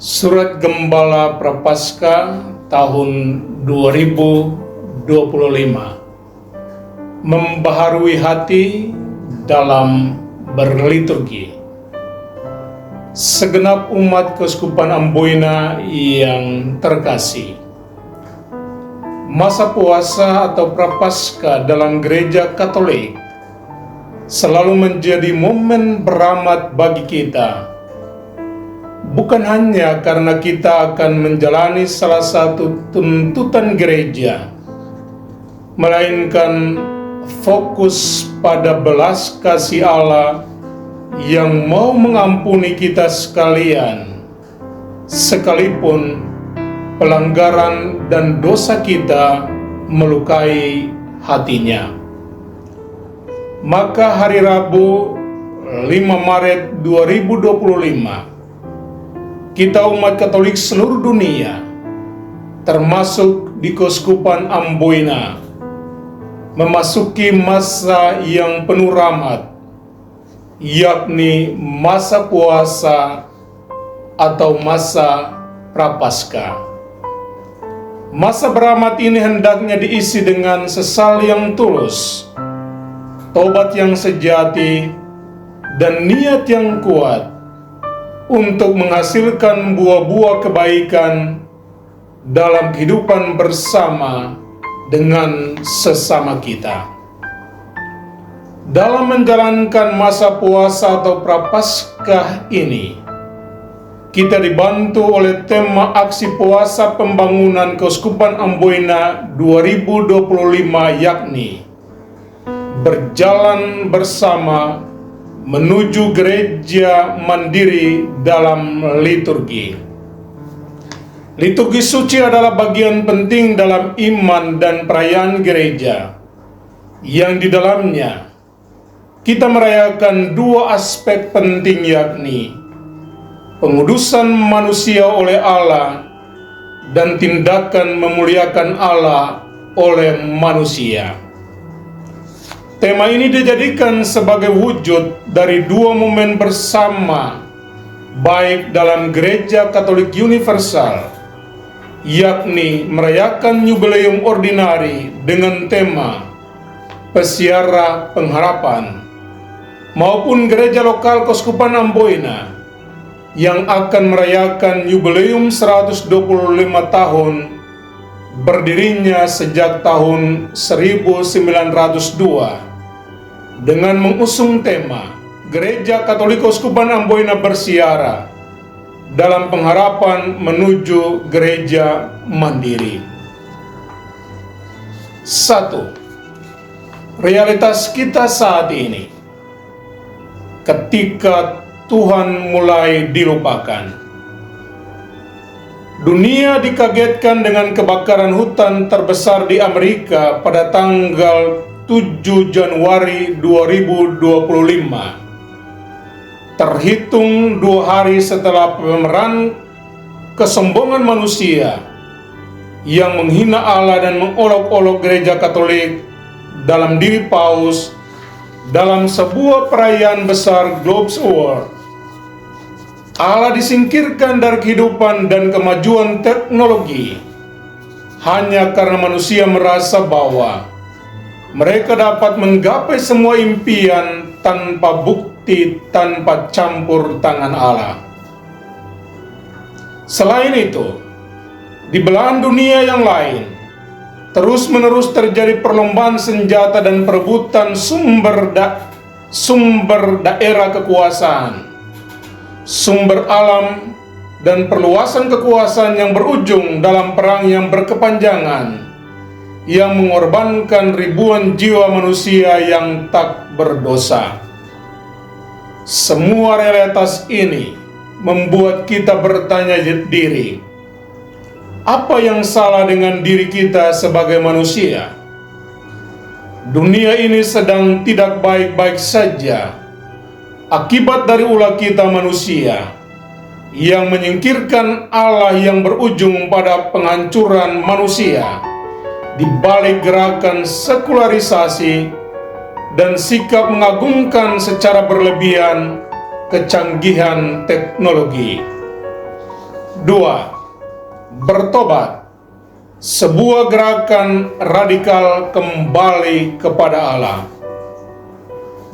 Surat Gembala Prapaskah tahun 2025 membaharui hati dalam berliturgi. Segenap umat Keuskupan Amboina yang terkasih, masa puasa atau Prapaskah dalam Gereja Katolik selalu menjadi momen beramat bagi kita. Bukan hanya karena kita akan menjalani salah satu tuntutan gereja, melainkan fokus pada belas kasih Allah yang mau mengampuni kita sekalian, sekalipun pelanggaran dan dosa kita melukai hatinya. Maka hari Rabu 5 Maret 2025, kita umat Katolik seluruh dunia, termasuk di Keuskupan Amboina, memasuki masa yang penuh rahmat, yakni masa puasa atau masa Prapaskah. Masa berahmat ini hendaknya diisi dengan sesal yang tulus, tobat yang sejati, dan niat yang kuat untuk menghasilkan buah-buah kebaikan dalam kehidupan bersama dengan sesama kita. Dalam menjalankan masa puasa atau Prapaskah ini, kita dibantu oleh tema aksi puasa pembangunan Keuskupan Amboina 2025, yakni berjalan bersama menuju gereja mandiri dalam liturgi. Liturgi suci adalah bagian penting dalam iman dan perayaan gereja, yang di dalamnya kita merayakan dua aspek penting, yakni pengudusan manusia oleh Allah dan tindakan memuliakan Allah oleh manusia. Tema ini dijadikan sebagai wujud dari dua momen bersama, baik dalam Gereja Katolik Universal, yakni merayakan Yubileum Ordinari dengan tema Pesiara Pengharapan, maupun gereja lokal Keuskupan Amboina yang akan merayakan Yubileum 125 tahun berdirinya sejak tahun 1902. Dengan mengusung tema Gereja Katolik Keuskupan Amboina bersiara dalam pengharapan menuju gereja mandiri. 1. Realitas kita saat ini, ketika Tuhan mulai dilupakan. Dunia dikagetkan dengan kebakaran hutan terbesar di Amerika pada tanggal 7 Januari 2025. Terhitung 2 hari setelah pemeran kesombongan manusia yang menghina Allah dan mengolok-olok gereja Katolik dalam diri Paus dalam sebuah perayaan besar Globes Award. Allah disingkirkan dari kehidupan dan kemajuan teknologi hanya karena manusia merasa bahwa mereka dapat menggapai semua impian tanpa bukti, tanpa campur tangan Allah. Selain itu, di belahan dunia yang lain, terus-menerus terjadi perlombaan senjata dan perebutan sumber daerah kekuasaan, sumber alam, dan perluasan kekuasaan yang berujung dalam perang yang berkepanjangan, yang mengorbankan ribuan jiwa manusia yang tak berdosa. Semua realitas ini membuat kita bertanya diri, apa yang salah dengan diri kita sebagai manusia? Dunia ini sedang tidak baik-baik saja akibat dari ulah kita manusia yang menyingkirkan Allah yang berujung pada penghancuran manusia di balik gerakan sekularisasi dan sikap mengagungkan secara berlebihan kecanggihan teknologi. 2. Bertobat, sebuah gerakan radikal kembali kepada Allah.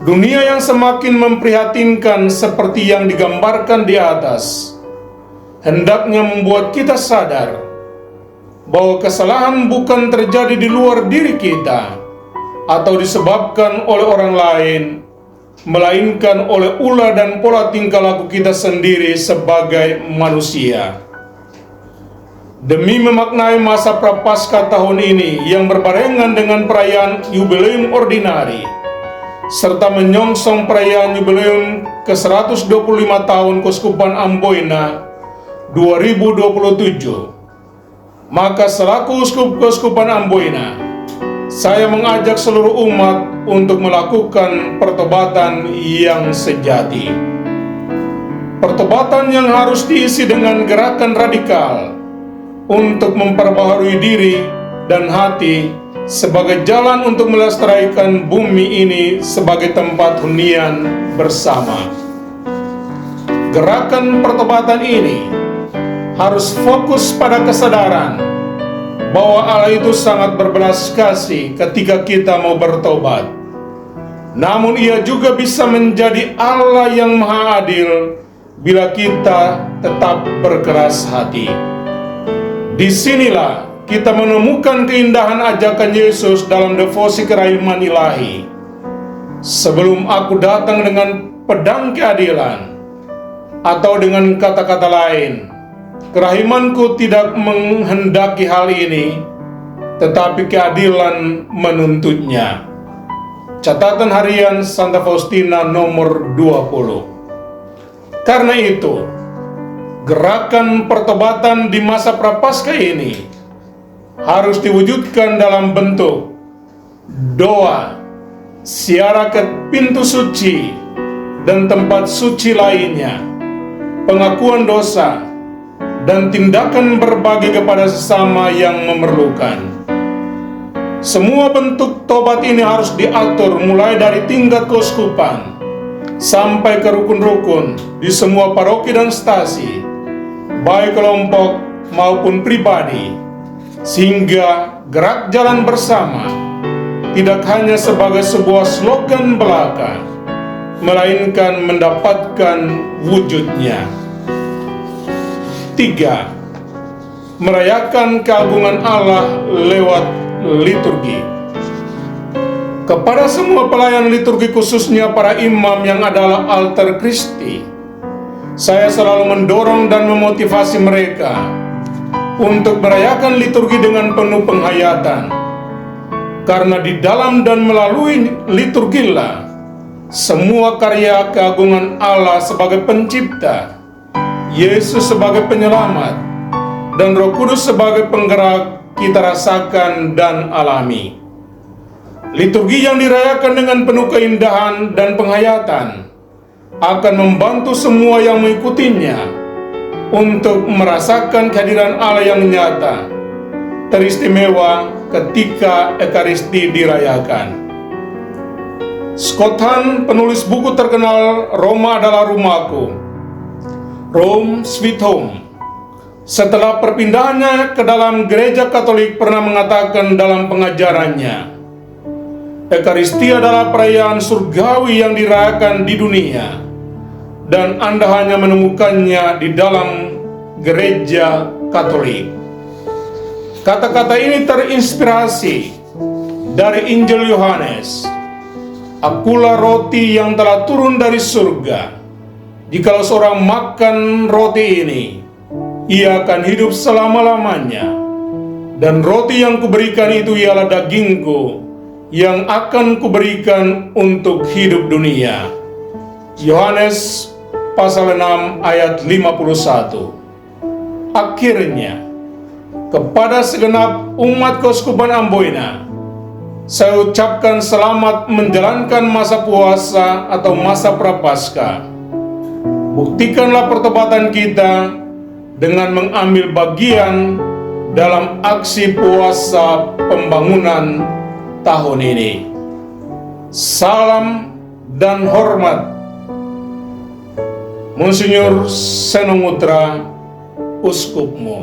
Dunia yang semakin memprihatinkan seperti yang digambarkan di atas, hendaknya membuat kita sadar bahwa kesalahan bukan terjadi di luar diri kita atau disebabkan oleh orang lain, melainkan oleh ulah dan pola tingkah laku kita sendiri sebagai manusia. Demi memaknai masa Prapaskah tahun ini yang berbarengan dengan perayaan Yubileum Ordinari, serta menyongsong perayaan Yubileum ke-125 tahun Keuskupan Amboina 2027, maka selaku Uskup Keuskupan Amboina, saya mengajak seluruh umat untuk melakukan pertobatan yang sejati. Pertobatan yang harus diisi dengan gerakan radikal untuk memperbaharui diri dan hati sebagai jalan untuk melestarikan bumi ini sebagai tempat hunian bersama. Gerakan pertobatan ini harus fokus pada kesadaran bahwa Allah itu sangat berbelas kasih ketika kita mau bertobat. Namun Ia juga bisa menjadi Allah yang Maha Adil bila kita tetap berkeras hati. Disinilah kita menemukan keindahan ajakan Yesus dalam devosi kerahiman ilahi. Sebelum aku datang dengan pedang keadilan, atau dengan kata-kata lain, kerahimanku tidak menghendaki hal ini, tetapi keadilan menuntutnya. Catatan harian Santa Faustina nomor 20. Karena itu, gerakan pertobatan di masa Prapaskah ini harus diwujudkan dalam bentuk doa, ziarah ke pintu suci dan tempat suci lainnya, pengakuan dosa, dan tindakan berbagi kepada sesama yang memerlukan. Semua bentuk tobat ini harus diatur mulai dari tingkat keuskupan sampai ke rukun-rukun di semua paroki dan stasi, baik kelompok maupun pribadi, sehingga gerak jalan bersama tidak hanya sebagai sebuah slogan belaka, melainkan mendapatkan wujudnya. 3. Merayakan keagungan Allah lewat liturgi. Kepada semua pelayan liturgi, khususnya para imam yang adalah alter Christi, saya selalu mendorong dan memotivasi mereka untuk merayakan liturgi dengan penuh penghayatan, karena di dalam dan melalui liturgilah semua karya keagungan Allah sebagai pencipta, Yesus sebagai penyelamat, dan Roh Kudus sebagai penggerak kita rasakan dan alami. Liturgi yang dirayakan dengan penuh keindahan dan penghayatan akan membantu semua yang mengikutinya untuk merasakan kehadiran Allah yang nyata, teristimewa ketika Ekaristi dirayakan. Scott Hahn, penulis buku terkenal Roma Adalah Rumahku, Rome Sweet Home, setelah perpindahannya ke dalam gereja Katolik pernah mengatakan dalam pengajarannya, Ekaristi adalah perayaan surgawi yang dirayakan di dunia, dan Anda hanya menemukannya di dalam gereja Katolik. Kata-kata ini terinspirasi dari Injil Yohanes. Akulah roti yang telah turun dari surga. Jikalau seorang makan roti ini, ia akan hidup selama-lamanya. Dan roti yang kuberikan itu ialah dagingku yang akan kuberikan untuk hidup dunia. Yohanes pasal 6 ayat 51. Akhirnya, kepada segenap umat Keuskupan Amboina, saya ucapkan selamat menjalankan masa puasa atau masa Prapaskah. Buktikanlah pertobatan kita dengan mengambil bagian dalam aksi puasa pembangunan tahun ini. Salam dan hormat, Monsinyur Senomutra, uskupmu.